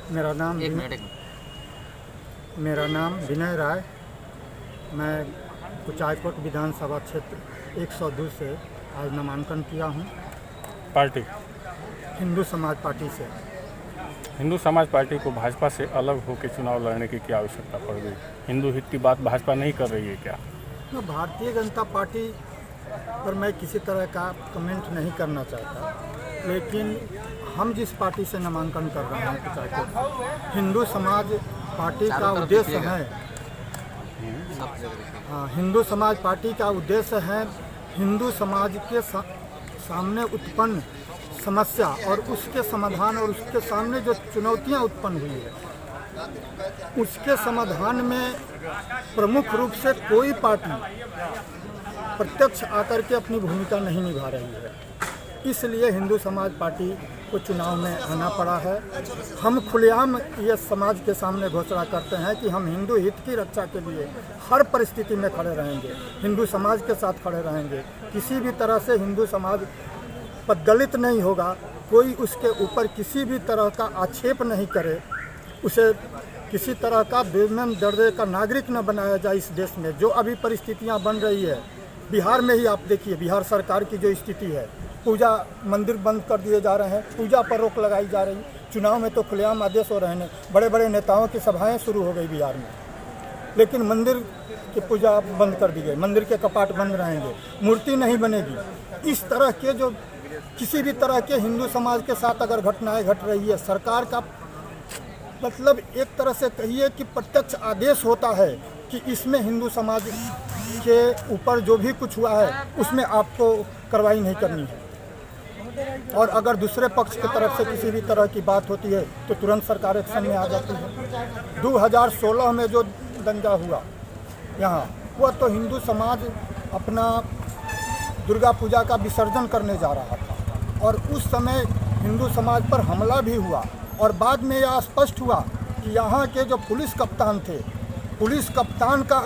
मेरा नाम विनय राय। मैं कुचायकोट विधानसभा क्षेत्र 102 से आज नामांकन किया हूँ। पार्टी हिंदू समाज पार्टी से। हिंदू समाज पार्टी को भाजपा से अलग होकर चुनाव लड़ने की क्या आवश्यकता पड़ गई? हिंदू हित की बात भाजपा नहीं कर रही है क्या? तो भारतीय जनता पार्टी पर मैं किसी तरह का कमेंट नहीं करना चाहता, लेकिन हम जिस पार्टी से नामांकन कर रहे हैं कुचायकोट, हिंदू समाज पार्टी का उद्देश्य है हिंदू समाज पार्टी का उद्देश्य है हिंदू समाज के सामने उत्पन्न समस्या और उसके समाधान और उसके सामने जो चुनौतियां उत्पन्न हुई है उसके समाधान में प्रमुख रूप से कोई पार्टी प्रत्यक्ष आकर के अपनी भूमिका नहीं निभा रही है। इसलिए हिंदू समाज पार्टी को चुनाव में आना पड़ा है। हम खुलेआम ये समाज के सामने घोषणा करते हैं कि हम हिंदू हित की रक्षा के लिए हर परिस्थिति में खड़े रहेंगे, हिंदू समाज के साथ खड़े रहेंगे। किसी भी तरह से हिंदू समाज पददलित नहीं होगा, कोई उसके ऊपर किसी भी तरह का आक्षेप नहीं करे, उसे किसी तरह का बेमन दर्जे का नागरिक न बनाया जाए। इस देश में जो अभी परिस्थितियां बन रही है, बिहार में ही आप देखिए, बिहार सरकार की जो स्थिति है, पूजा मंदिर बंद कर दिए जा रहे हैं, पूजा पर रोक लगाई जा रही, चुनाव में तो खुलेआम आदेश हो रहे हैं, बड़े बड़े नेताओं की सभाएं शुरू हो गई बिहार में, लेकिन मंदिर की पूजा बंद कर दी गई, मंदिर के कपाट बंद रहेंगे, मूर्ति नहीं बनेगी। इस तरह के जो किसी भी तरह के हिंदू समाज के साथ अगर घटनाएं घट रही है, सरकार का मतलब एक तरह से कहिए कि प्रत्यक्ष आदेश होता है कि इसमें हिंदू समाज के ऊपर जो भी कुछ हुआ है उसमें आपको कार्रवाई नहीं करनी है। और अगर दूसरे पक्ष की तरफ से किसी भी तरह की बात होती है तो तुरंत सरकार एक्शन में आ जाती है। 2016 में जो दंगा हुआ यहाँ, वह तो हिंदू समाज अपना दुर्गा पूजा का विसर्जन करने जा रहा था और उस समय हिंदू समाज पर हमला भी हुआ और बाद में यह स्पष्ट हुआ कि यहाँ के जो पुलिस कप्तान थे, पुलिस कप्तान का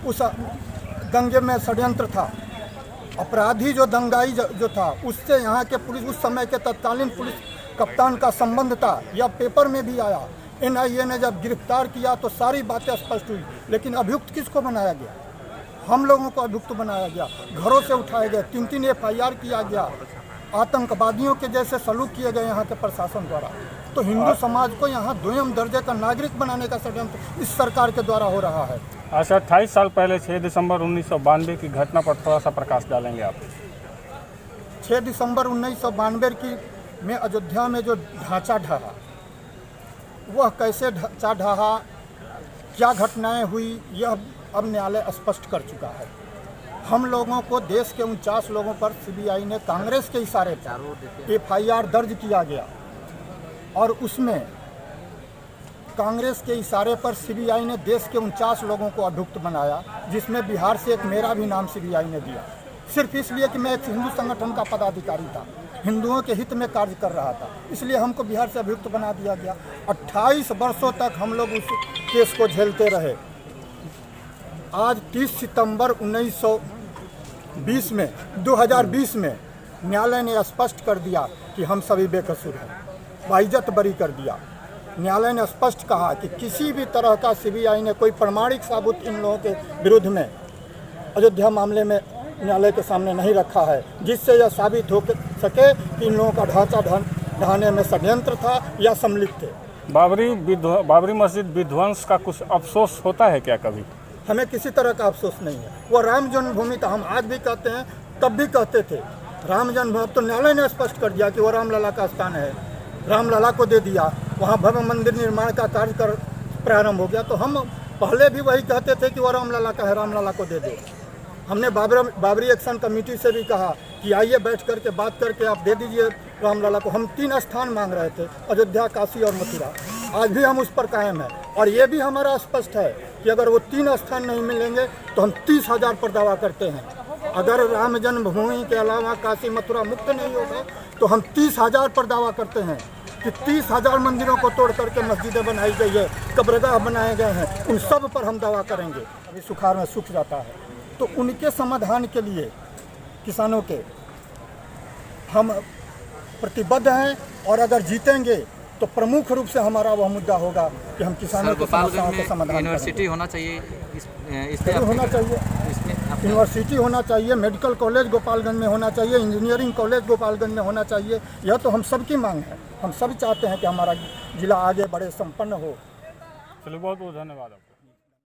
उस दंगे में षड्यंत्र था। अपराधी जो दंगाई जो था उससे यहाँ के पुलिस, उस समय के तत्कालीन पुलिस कप्तान का संबंध था। यह पेपर में भी आया। NIA ने जब गिरफ्तार किया तो सारी बातें स्पष्ट हुई, लेकिन अभियुक्त किसको बनाया गया? हम लोगों को अभियुक्त बनाया गया, घरों से उठाए गए, 3-3 FIR किया गया, आतंकवादियों के जैसे सलूक किए गए यहाँ के प्रशासन द्वारा। तो हिंदू समाज को यहाँ द्वितीय दर्जे का नागरिक बनाने का षड्यंत्र इस सरकार के द्वारा हो रहा है। अच्छा, 28 साल पहले 6 दिसंबर 1992 की घटना पर थोड़ा सा प्रकाश डालेंगे आप? 6 दिसंबर 1992 की में अयोध्या में जो ढांचा ढहा, वह कैसे ढांचा ढहा, क्या घटनाएं हुई, यह अब न्यायालय स्पष्ट कर चुका है। हम लोगों को देश के 49 लोगों पर CBI ने कांग्रेस के इशारे पर FIR दर्ज किया गया और उसमें कांग्रेस के इशारे पर CBI ने देश के 49 लोगों को अभियुक्त बनाया, जिसमें बिहार से एक मेरा भी नाम CBI ने दिया, सिर्फ इसलिए कि मैं एक हिंदू संगठन का पदाधिकारी था, हिंदुओं के हित में कार्य कर रहा था, इसलिए हमको बिहार से अभियुक्त बना दिया गया। 28 वर्षों तक हम लोग उस केस को झेलते रहे। आज 30 सितंबर 2020 में न्यायालय ने स्पष्ट कर दिया कि हम सभी बेकसूर हैं, बाइज्जत बरी कर दिया। न्यायालय ने स्पष्ट कहा कि किसी भी तरह का CBI ने कोई प्रमाणिक सबूत इन लोगों के विरुद्ध में अयोध्या मामले में न्यायालय के सामने नहीं रखा है, जिससे यह साबित हो सके कि इन लोगों का ढांचा ढहाने में षड्यंत्र था या सम्मिलित थे। बाबरी मस्जिद विध्वंस का कुछ अफसोस होता है क्या कभी? हमें किसी तरह का अफसोस नहीं है। वो राम जन्मभूमि था, हम आज भी कहते हैं, तब भी कहते थे राम जन्मभूमि। तो न्यायालय ने स्पष्ट कर दिया कि वो रामलला का स्थान है, रामलला को दे दिया, वहाँ भव्य मंदिर निर्माण का कार्य प्रारंभ हो गया। तो हम पहले भी वही कहते थे कि वो रामलला का है, रामलला को दे दो। हमने बाबरी एक्शन कमेटी से भी कहा कि आइए बैठ करके बात करके आप दे दीजिए रामलला को। हम 3 स्थान मांग रहे थे, अयोध्या, काशी और मथुरा। आज भी हम उस पर कायम हैं और ये भी हमारा स्पष्ट है कि अगर वो 3 स्थान नहीं मिलेंगे तो हम 30,000 पर दावा करते हैं। अगर राम जन्मभूमि के अलावा काशी मथुरा मुक्त नहीं होगा तो हम 30,000 पर दावा करते हैं कि 30,000 मंदिरों को तोड़ करके मस्जिदें बनाई गई है, कब्रगाह बनाए गए हैं, उन सब पर हम दावा करेंगे। अभी सुखाड़ में सूख जाता है, तो उनके समाधान के लिए किसानों के हम प्रतिबद्ध हैं और अगर जीतेंगे तो प्रमुख रूप से हमारा वह मुद्दा होगा कि हम किसानों की समस्याओं गोपालगंज का में समाधान यूनिवर्सिटी होना चाहिए, इसमें जरूर होना चाहिए। इसमें आपने- यूनिवर्सिटी होना चाहिए, मेडिकल कॉलेज गोपालगंज में होना चाहिए, इंजीनियरिंग कॉलेज गोपालगंज में होना चाहिए। यह तो हम सब की मांग है। हम सब चाहते हैं कि हमारा जिला आगे बढ़े, संपन्न हो। चलो बहुत बहुत धन्यवाद आपका।